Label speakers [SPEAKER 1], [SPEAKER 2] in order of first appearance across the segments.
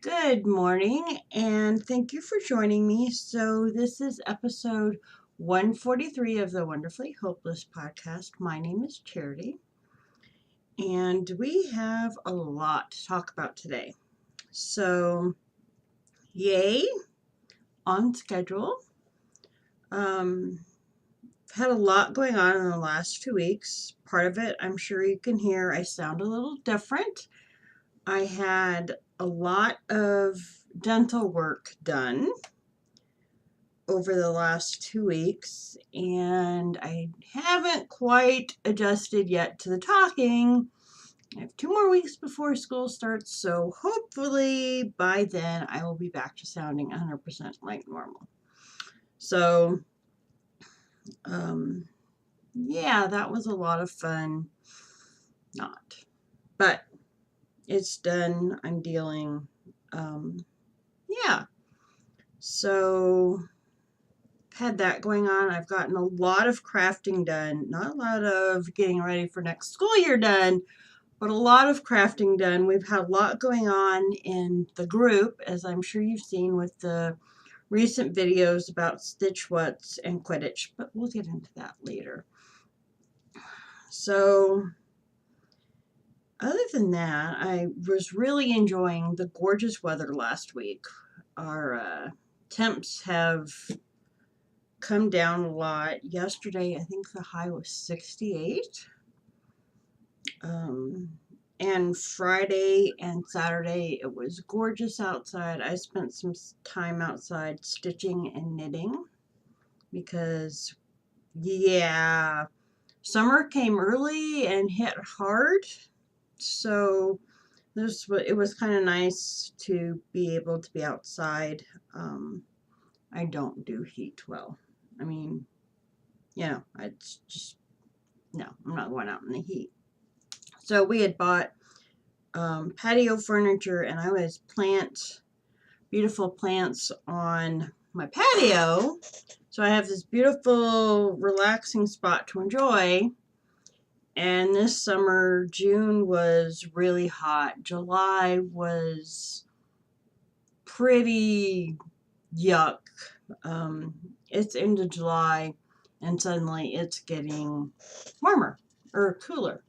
[SPEAKER 1] Good morning, and thank you for joining me. So, this is episode 143 of the Wonderfully Hopeless podcast. My name is Charity, and we have a lot to talk about today. So, yay, on schedule. Had a lot going on in the last 2 weeks. Part of it, I'm sure you can hear, I sound a little different. I had a lot of dental work done over the last 2 weeks, and I haven't quite adjusted yet to the talking. I have 2 more weeks before school starts, so hopefully by then I will be back to sounding 100% like normal. So, yeah, that was a lot of fun. Not. But it's done. I'm dealing. Yeah. So, had that going on. I've gotten a lot of crafting done, not a lot of getting ready for next school year done, but a lot of crafting done. We've had a lot going on in the group, as I'm sure you've seen with the recent videos about Stitch What's and Quidditch, but we'll get into that later. So, other than that, I was really enjoying the gorgeous weather last week. Our temps have come down a lot. Yesterday, I think the high was 68. And Friday and Saturday, it was gorgeous outside. I spent some time outside stitching and knitting because, yeah, summer came early and hit hard. So it was kind of nice to be able to be outside. I don't do heat well. I mean, it's just, no, I'm not going out in the heat. So we had bought patio furniture, and I always plant beautiful plants on my patio. So I have this beautiful, relaxing spot to enjoy. And this summer, June was really hot. July was pretty yuck. It's into July, and suddenly it's getting warmer or cooler,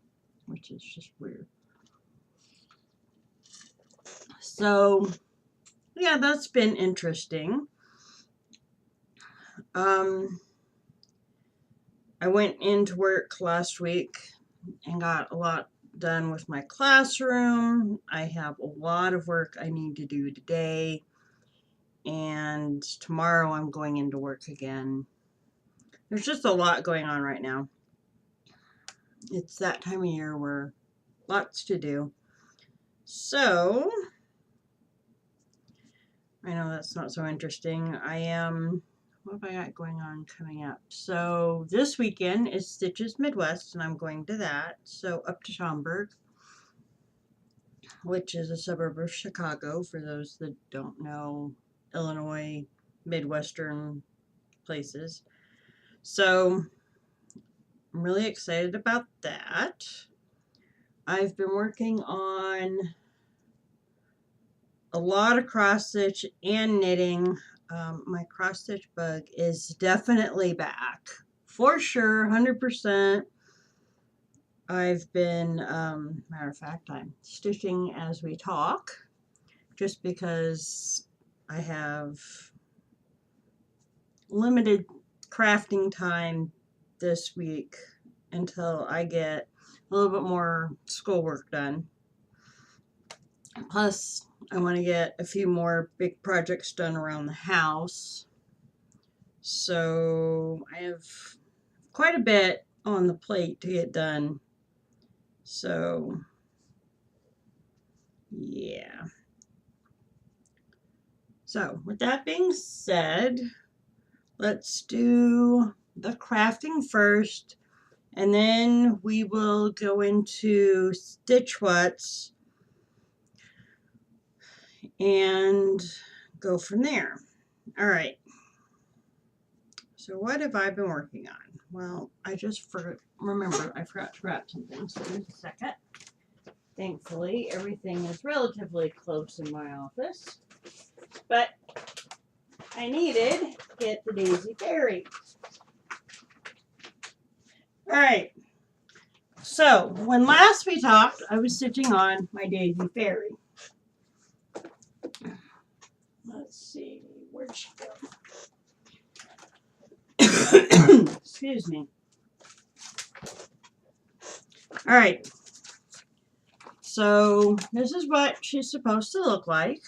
[SPEAKER 1] which is just weird. So, yeah, that's been interesting. I went into work last week and got a lot done with my classroom. I have a lot of work I need to do today, and tomorrow I'm going into work again. There's just a lot going on right now. It's that time of year where lots to do. So, I know that's not so interesting. What have I got going on coming up? So, this weekend is Stitches Midwest, and I'm going to that. So, up to Schaumburg, which is a suburb of Chicago, for those that don't know Illinois, Midwestern places. So, I'm really excited about that. I've been working on a lot of cross stitch and knitting. My cross stitch bug is definitely back for sure, 100%. I've been, matter of fact, I'm stitching as we talk just because I have limited crafting time this week until I get a little bit more schoolwork done. Plus, I want to get a few more big projects done around the house. So I have quite a bit on the plate to get done. So, yeah. So, with that being said, let's do the crafting first, and then we will go into Stitch What's and go from there. All right. So what have I been working on? Well, I just remember I forgot to grab some things. So just a second. Thankfully, everything is relatively close in my office. But I needed to get the Daisy Fairy. Alright, so when last we talked, I was stitching on my Daisy Fairy. Let's see, where'd she go? Excuse me. Alright, so this is what she's supposed to look like.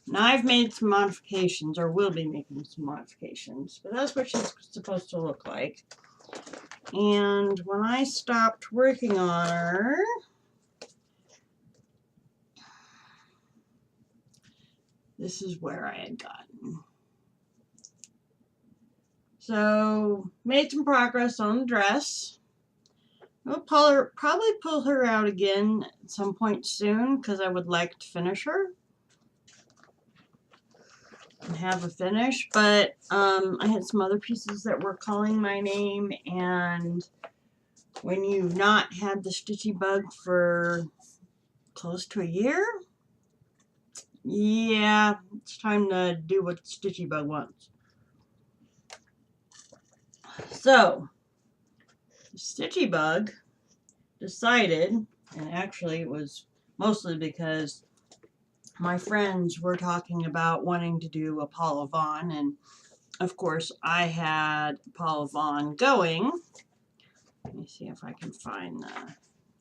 [SPEAKER 1] Now I've made some modifications, or will be making some modifications, but that's what she's supposed to look like. And when I stopped working on her, this is where I had gotten. So, made some progress on the dress. I'll probably pull her out again at some point soon because I would like to finish her and have a finish. But I had some other pieces that were calling my name, and when you've not had the stitchy bug for close to a year, yeah, it's time to do what the stitchy bug wants. So, the stitchy bug decided, and actually it was mostly because my friends were talking about wanting to do Apollo Vaughn, and of course I had Apollo Vaughn going. Let me see if I can find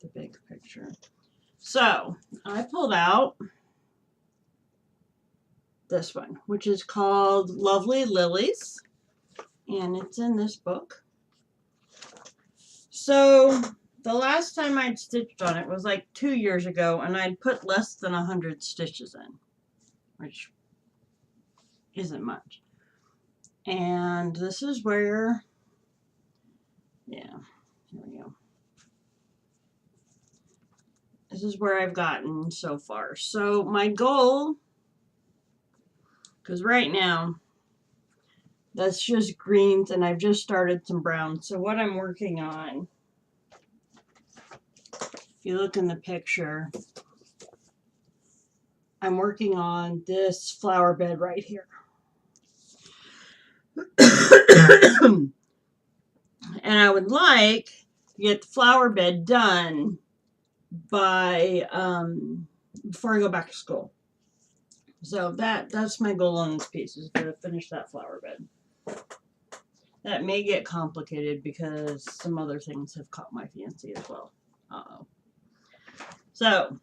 [SPEAKER 1] the big picture. So, I pulled out this one, which is called Lovely Lilies, and it's in this book. So the last time I'd stitched on it was like 2 years ago, and I'd put less than 100 stitches in, which isn't much. And this is where, yeah, here we go. This is where I've gotten so far. So my goal, because right now that's just greens and I've just started some browns. So what I'm working on, if you look in the picture, I'm working on this flower bed right here. And I would like to get the flower bed done by before I go back to school. So that's my goal on this piece, is to finish that flower bed. That may get complicated because some other things have caught my fancy as well. So,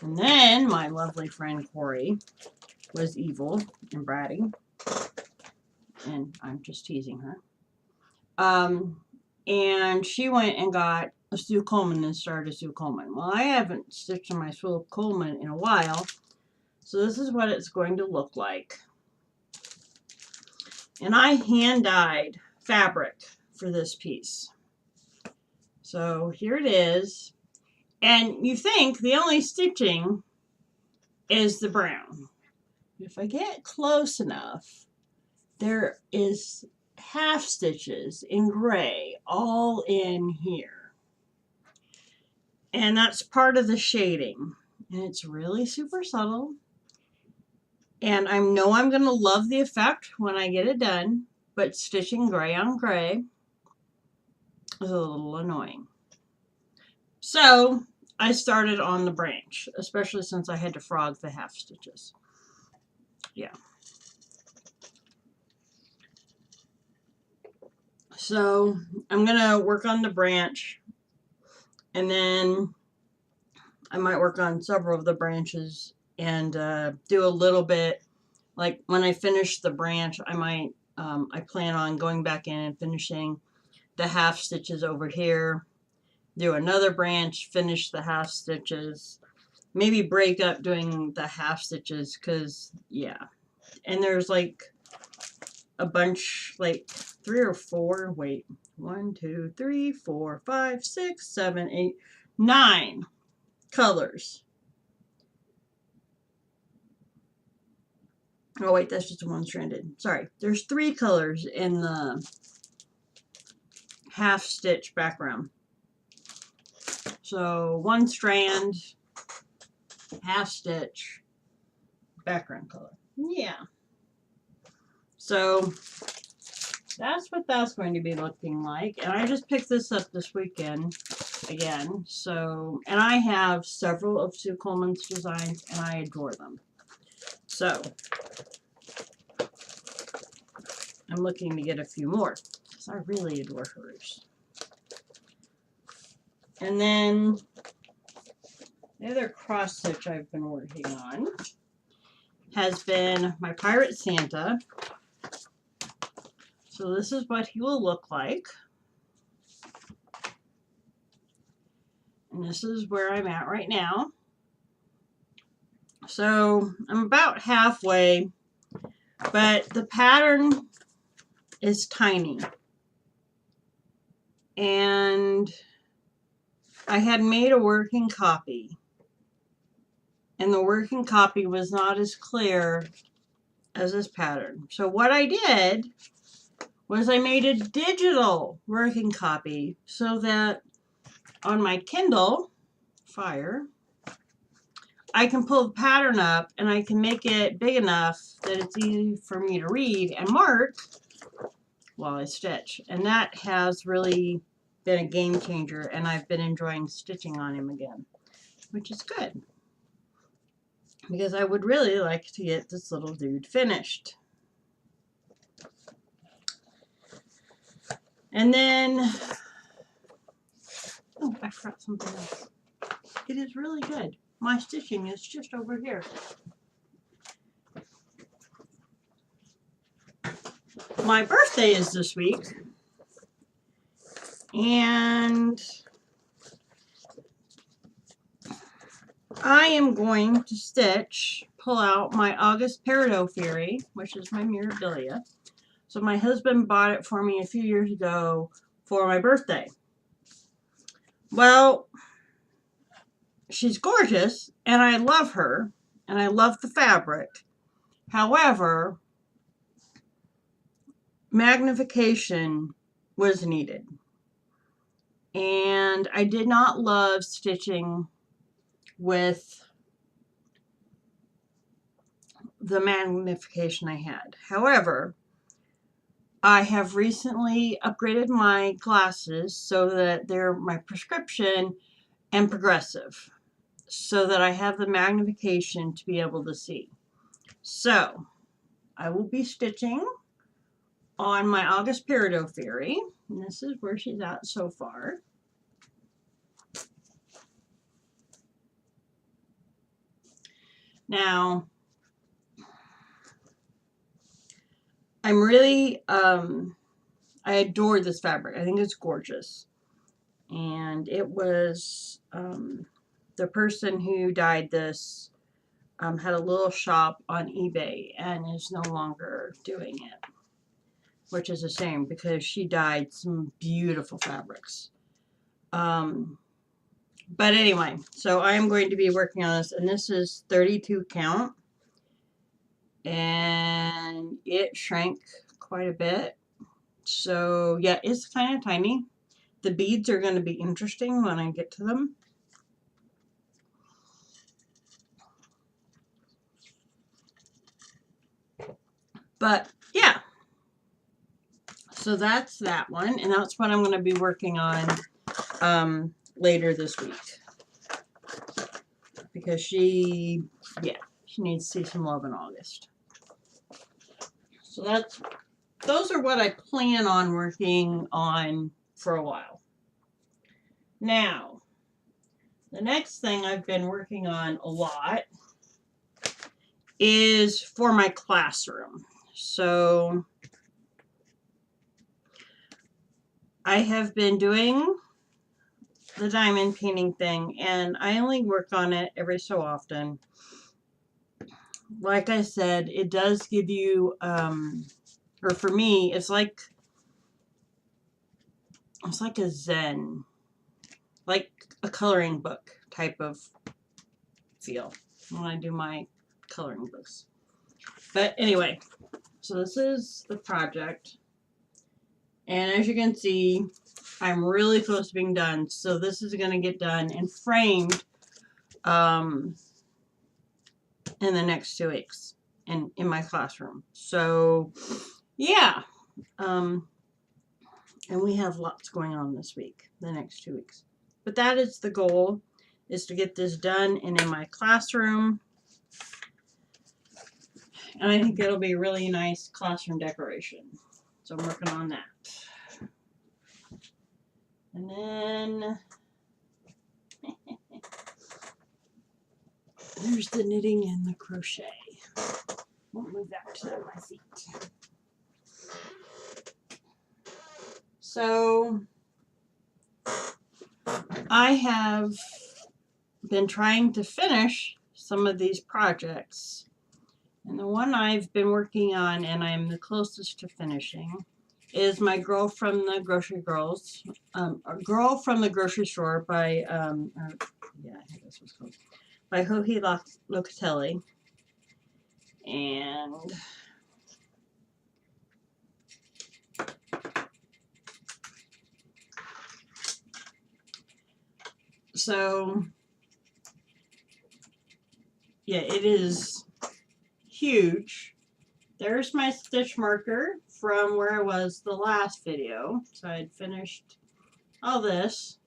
[SPEAKER 1] and then my lovely friend Corey was evil and bratty, and I'm just teasing her. And she went and got a Sue Coleman and started a Sue Coleman. Well, I haven't stitched on my Sue Coleman in a while, so this is what it's going to look like. And I hand dyed fabric for this piece. So here it is. And you think the only stitching is the brown. If I get close enough, there is half stitches in gray all in here. And that's part of the shading. And it's really super subtle. And I know I'm going to love the effect when I get it done, but stitching gray on gray is a little annoying. So I started on the branch, especially since I had to frog the half stitches. Yeah. So I'm going to work on the branch, and then I might work on several of the branches and do a little bit, like when I finish the branch, I might, I plan on going back in and finishing the half stitches over here, do another branch, finish the half stitches, maybe break up doing the half stitches, because, yeah, and there's like a bunch, like 3 or 4, wait, 1, 2, 3, 4, 5, 6, 7, 8, 9 colors. Oh wait, that's just one stranded. Sorry, there's 3 colors in the half stitch background. So one strand, half stitch, background color. Yeah. So that's what that's going to be looking like. And I just picked this up this weekend again. So, and I have several of Sue Coleman's designs and I adore them. So I'm looking to get a few more because I really adore hers. And then the other cross stitch I've been working on has been my Pirate Santa. So this is what he will look like. And this is where I'm at right now. So I'm about halfway, but the pattern is tiny. And I had made a working copy. And the working copy was not as clear as this pattern. So what I did was I made a digital working copy so that on my Kindle Fire, I can pull the pattern up and I can make it big enough that it's easy for me to read and mark while I stitch. And that has really been a game changer, and I've been enjoying stitching on him again, which is good. Because I would really like to get this little dude finished. And then, oh, I forgot something else. It is really good. My stitching is just over here. My birthday is this week. And I am going to stitch, pull out my August Peridot Fairy, which is my Mirabilia. So my husband bought it for me a few years ago for my birthday. Well, she's gorgeous, and I love her, and I love the fabric. However, magnification was needed. And I did not love stitching with the magnification I had. However, I have recently upgraded my glasses so that they're my prescription and progressive, so that I have the magnification to be able to see. So I will be stitching on my August Peridot Fairy, and this is where she's at so far. Now, I'm really, I adore this fabric. I think it's gorgeous. And it was, the person who dyed this had a little shop on eBay and is no longer doing it, which is a shame because she dyed some beautiful fabrics. But anyway, so I'm going to be working on this, and this is 32 count, and it shrank quite a bit. So yeah, it's kind of tiny. The beads are going to be interesting when I get to them. But yeah, so that's that one, and that's what I'm going to be working on later this week. Because she needs to see some love in August. So those are what I plan on working on for a while. Now, the next thing I've been working on a lot is for my classroom. So I have been doing the diamond painting thing, and I only work on it every so often. Like I said, it does give you, or for me, it's like a Zen, like a coloring book type of feel when I do my coloring books. But anyway, so this is the project, And as you can see, I'm really close to being done. So this is going to get done and framed in the next 2 weeks in my classroom. So yeah. And we have lots going on this week, the next 2 weeks. But that is the goal, is to get this done and in my classroom. And I think it'll be a really nice classroom decoration. So I'm working on that. And then there's the knitting and the crochet. Won't move that to my feet. So I have been trying to finish some of these projects. And the one I've been working on, and I'm the closest to finishing, is my Girl from the Grocery Girls, Girl from the Grocery Store by, I think that's what's called, by Joji Locatelli. And so, yeah, it is huge. There's my stitch marker from where I was the last video. So I had finished all this.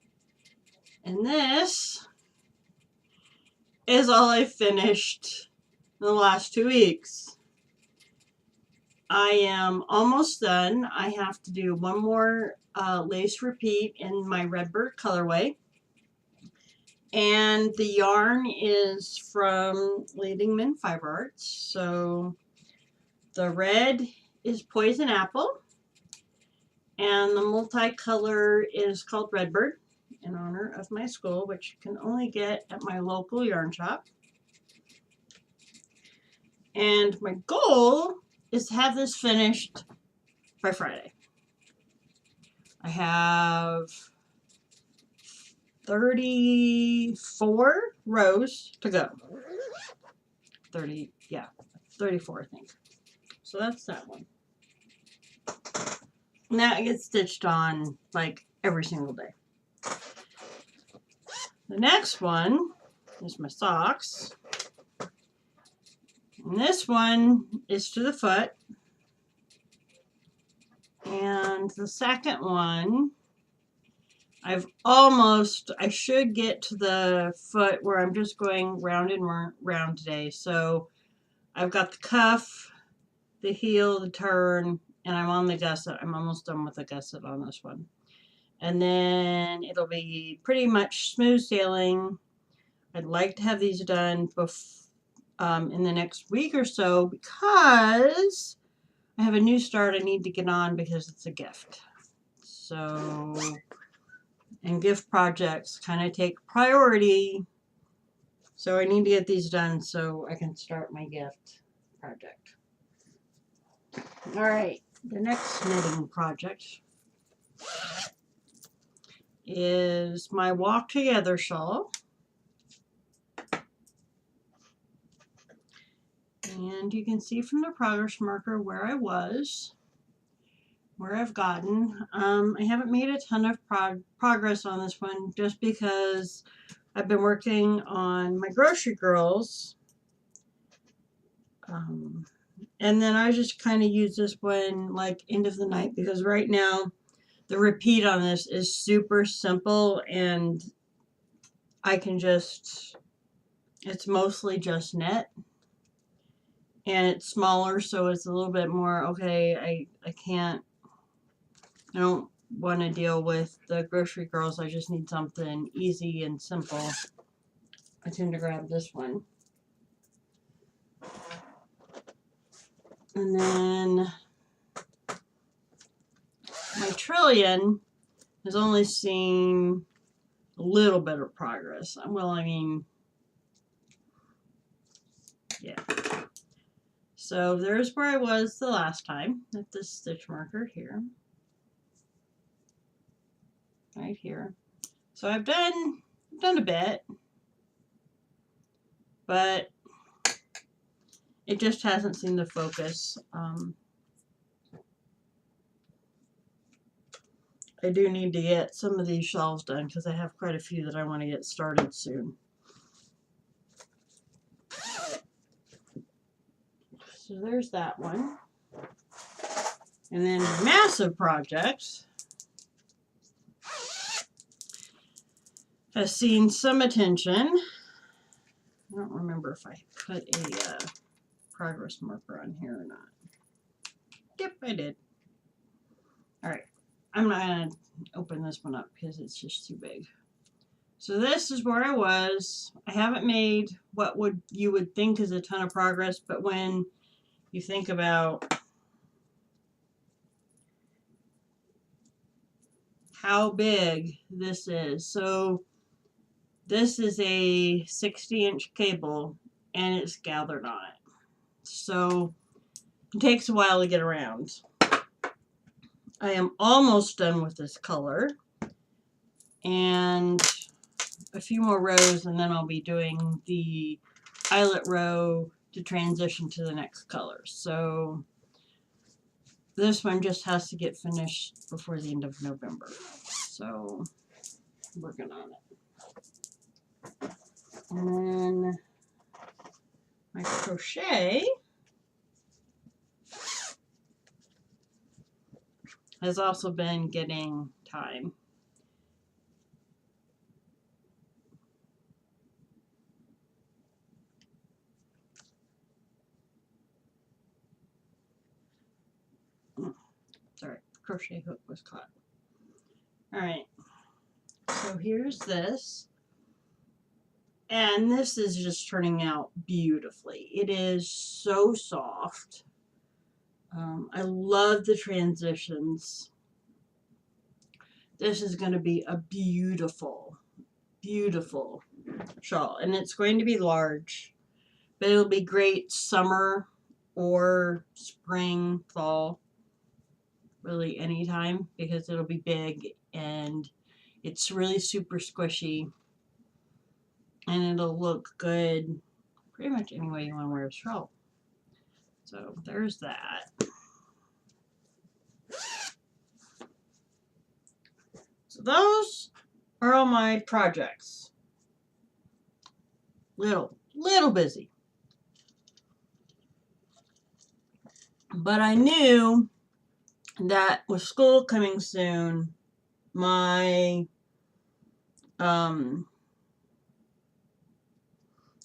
[SPEAKER 1] And this is all I finished in the last 2 weeks. I am almost done. I have to do one more lace repeat in my Redbird colorway. And the yarn is from Leadingman Fiber Arts. So the red is Poison Apple. And the multicolor is called Redbird, in honor of my school, which you can only get at my local yarn shop. And my goal is to have this finished by Friday. I have 34 rows to go. 34 I think. So that's that one. And that gets stitched on like every single day. The next one is my socks. And this one is to the foot. And the second one, I should get to the foot where I'm just going round and round today. So I've got the cuff, the heel, the turn, and I'm on the gusset. I'm almost done with the gusset on this one. And then it'll be pretty much smooth sailing. I'd like to have these done in the next week or so because I have a new start I need to get on because it's a gift. So, and gift projects kind of take priority. So I need to get these done so I can start my gift project. All right, the next knitting project is my Walk Together shawl. And you can see from the progress marker where I was, where I've gotten. I haven't made a ton of progress on this one just because I've been working on my Grocery Girls. And then I just kind of use this one like end of the night because right now the repeat on this is super simple and I can it's mostly just knit. And it's smaller, so it's a little bit more, okay, I don't want to deal with the Grocery Girls. I just need something easy and simple. I tend to grab this one. And then my Trillion has only seen a little bit of progress. Yeah. So there's where I was the last time at this stitch marker here. Right here. So I've done a bit, but it just hasn't seemed to focus. I do need to get some of these shelves done because I have quite a few that I want to get started soon. So there's that one. And then massive projects has seen some attention. I don't remember if I put a progress marker on here or not. Yep, I did. All right, I'm not going to open this one up because it's just too big. So this is where I was. I haven't made what you would think is a ton of progress, but when you think about how big this is. So this is a 60-inch cable and it's gathered on it. So it takes a while to get around. I am almost done with this color. And a few more rows and then I'll be doing the eyelet row to transition to the next color. So this one just has to get finished before the end of November. So working on it. And then my crochet has also been getting time. Sorry, crochet hook was caught. All right, so here's this. And this is just turning out beautifully. It is so soft. I love the transitions. This is going to be a beautiful, beautiful shawl. And it's going to be large, but it'll be great summer or spring, fall, really anytime, because it'll be big and it's really super squishy. And it'll look good pretty much any way you want to wear a shawl. So there's that. So those are all my projects. Little busy. But I knew that with school coming soon, my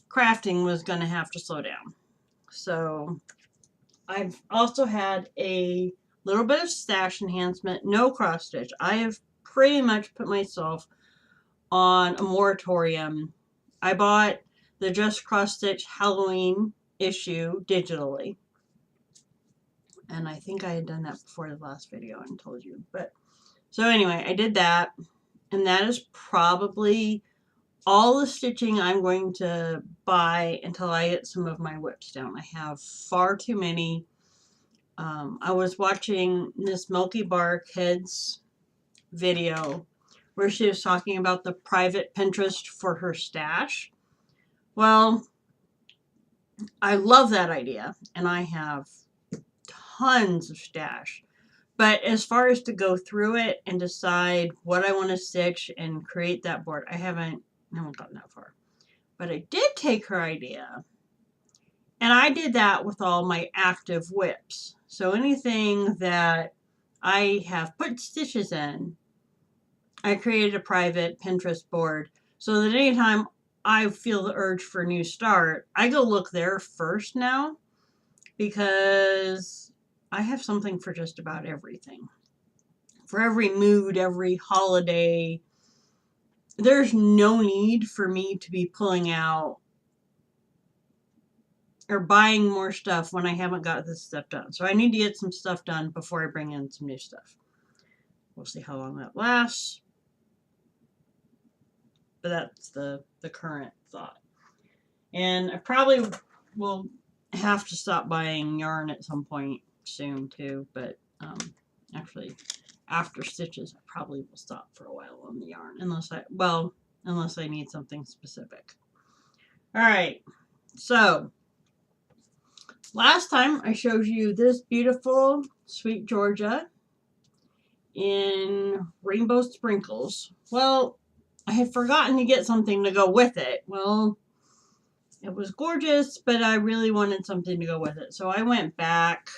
[SPEAKER 1] crafting was going to have to slow down. So I've also had a little bit of stash enhancement, no cross stitch. I have pretty much put myself on a moratorium. I bought the Just Cross Stitch Halloween issue digitally. And I think I had done that before the last video and told you. But so anyway, I did that. And that is probably all the stitching I'm going to buy until I get some of my whips down. I have far too many. I was watching Miss Milky Barkhead's video where she was talking about the private Pinterest for her stash. Well, I love that idea, and I have tons of stash. But as far as to go through it and decide what I want to stitch and create that board, I haven't gotten that far. But I did take her idea, and I did that with all my active whips. So anything that I have put stitches in, I created a private Pinterest board so that anytime I feel the urge for a new start, I go look there first now, because I have something for just about everything. For every mood, every holiday. There's no need for me to be pulling out or buying more stuff when I haven't got this stuff done. So I need to get some stuff done before I bring in some new stuff. We'll see how long that lasts. But that's the current thought. And I probably will have to stop buying yarn at some point soon too. But actually, after stitches, I probably will stop for a while on the yarn. Unless I need something specific. All right. So last time I showed you this beautiful Sweet Georgia in rainbow sprinkles. Well, I had forgotten to get something to go with it. Well, it was gorgeous, but I really wanted something to go with it. So I went back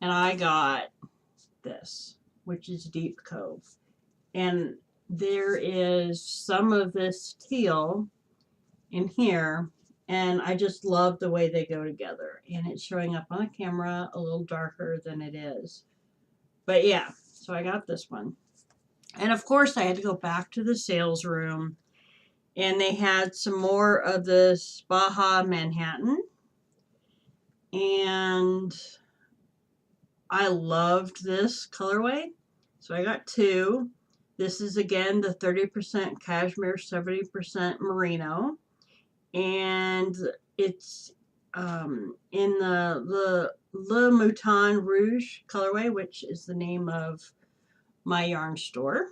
[SPEAKER 1] and I got this, which is Deep Cove. And there is some of this teal in here, and I just love the way they go together. And it's showing up on the camera a little darker than it is. But yeah, so I got this one. And of course, I had to go back to the sales room, and they had some more of this Baja Manhattan. And I loved this colorway. So I got two. This is again the 30% cashmere, 70% merino. And it's in the Le Mouton Rouge colorway, which is the name of my yarn store.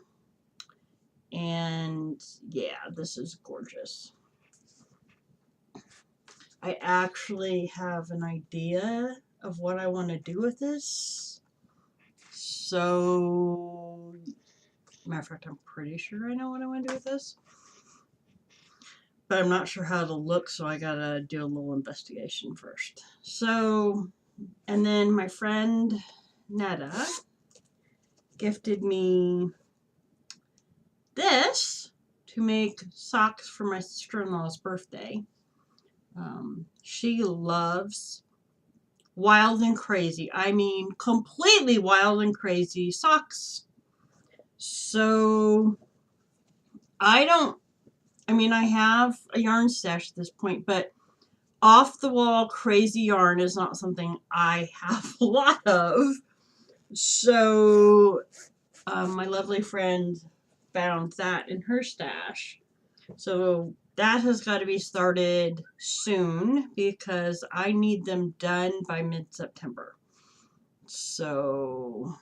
[SPEAKER 1] And yeah, this is gorgeous. I actually have an idea of what I want to do with this. So, matter of fact, I'm pretty sure I know what I want to do with this. But I'm not sure how it'll look, so I gotta do a little investigation first. So, and then my friend Netta gifted me this to make socks for my sister-in-law's birthday. She loves wild and crazy. I mean, completely wild and crazy socks. So, I have a yarn stash at this point, but off the wall crazy yarn is not something I have a lot of. So, my lovely friend found that in her stash. So that has got to be started soon because I need them done by mid-September. So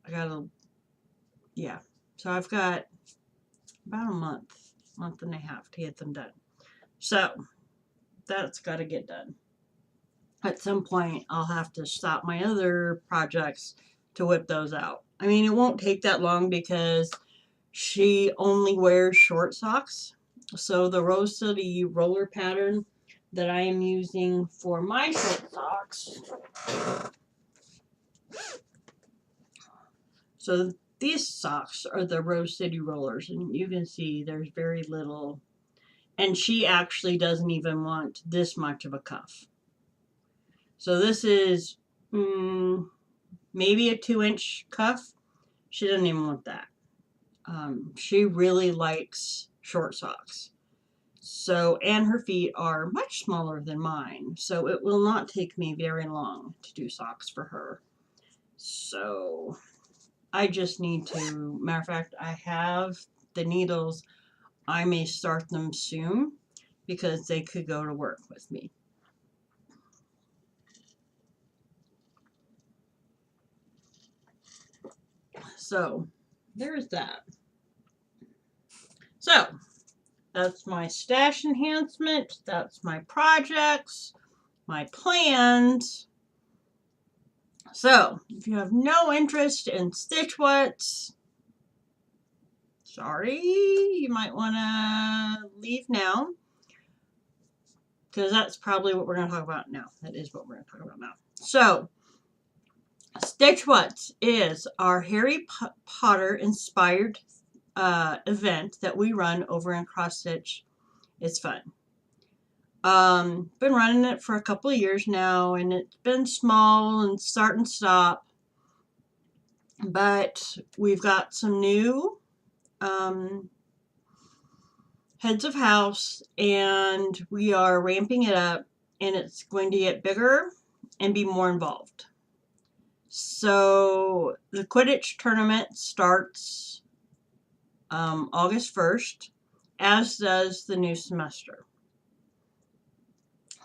[SPEAKER 1] I gotta, yeah. So I've got about a month and a half to get them done. So that's got to get done. At some point, I'll have to stop my other projects to whip those out. I mean, it won't take that long because she only wears short socks. So the Rose City roller pattern that I am using for my short socks. So these socks are the Rose City rollers, and you can see there's very little. And she actually doesn't even want this much of a cuff. So this is maybe a 2-inch cuff. She doesn't even want that. She really likes short socks. So, and her feet are much smaller than mine, so it will not take me very long to do socks for her. So, I just need to, matter of fact, I have the needles. I may start them soon because they could go to work with me. So, there's that. So, that's my stash enhancement. That's my projects, my plans. So, if you have no interest in Stitch What's, sorry, you might want to leave now. Because that's probably what we're going to talk about now. That is what we're going to talk about now. So, Stitch What's is our Harry Potter inspired event that we run over in Cross Stitch. It's fun. Been running it for a couple of years now, and it's been small and start and stop. But we've got some new heads of house, and we are ramping it up, and it's going to get bigger and be more involved. So the Quidditch tournament starts August 1st, as does the new semester.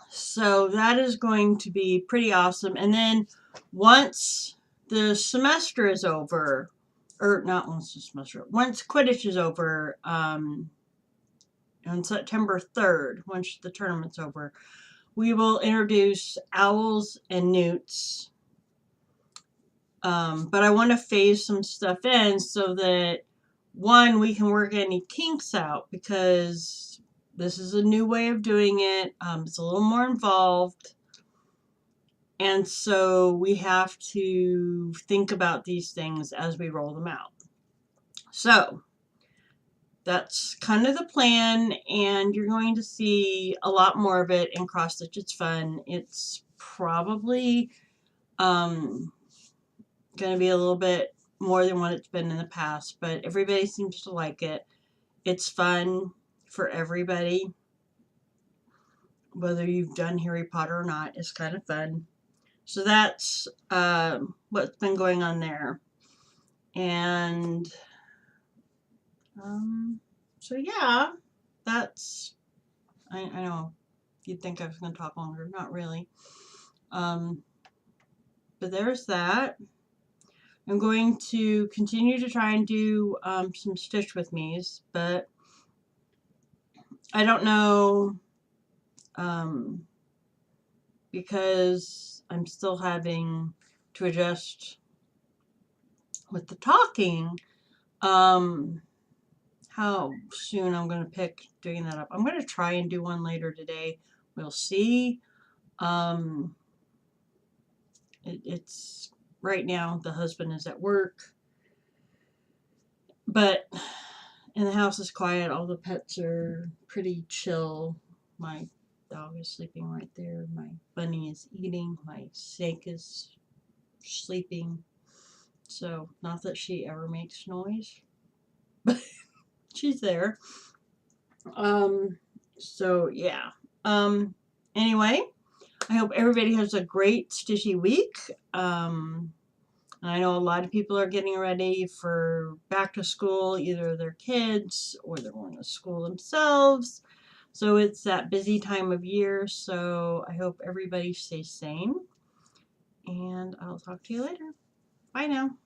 [SPEAKER 1] So that is going to be pretty awesome. And then once the semester is over, or not once the semester, once Quidditch is over, on September 3rd, once the tournament's over, we will introduce Owls and Newts But I want to phase some stuff in so that, one, we can work any kinks out, because this is a new way of doing it. It's a little more involved. And so we have to think about these things as we roll them out. So that's kind of the plan, and you're going to see a lot more of it in cross stitch. It's fun. It's probably going to be a little bit more than what it's been in the past, but everybody seems to like it. It's fun for everybody. Whether you've done Harry Potter or not, it's kind of fun. So that's what's been going on there. And so yeah, that's, I know you'd think I was going to talk longer, not really. But there's that. I'm going to continue to try and do some stitch with me's, but I don't know, because I'm still having to adjust with the talking, how soon I'm going to pick doing that up. I'm going to try and do one later today. We'll see. It's right now the husband is at work, but and the house is quiet. All the pets are pretty chill. My dog is sleeping right there. My bunny is eating. My snake is sleeping. So, not that she ever makes noise, but she's there. So yeah. Anyway, I hope everybody has a great stitchy week. I know a lot of people are getting ready for back to school, either their kids or they're going to school themselves. So it's that busy time of year. So I hope everybody stays sane. And I'll talk to you later. Bye now.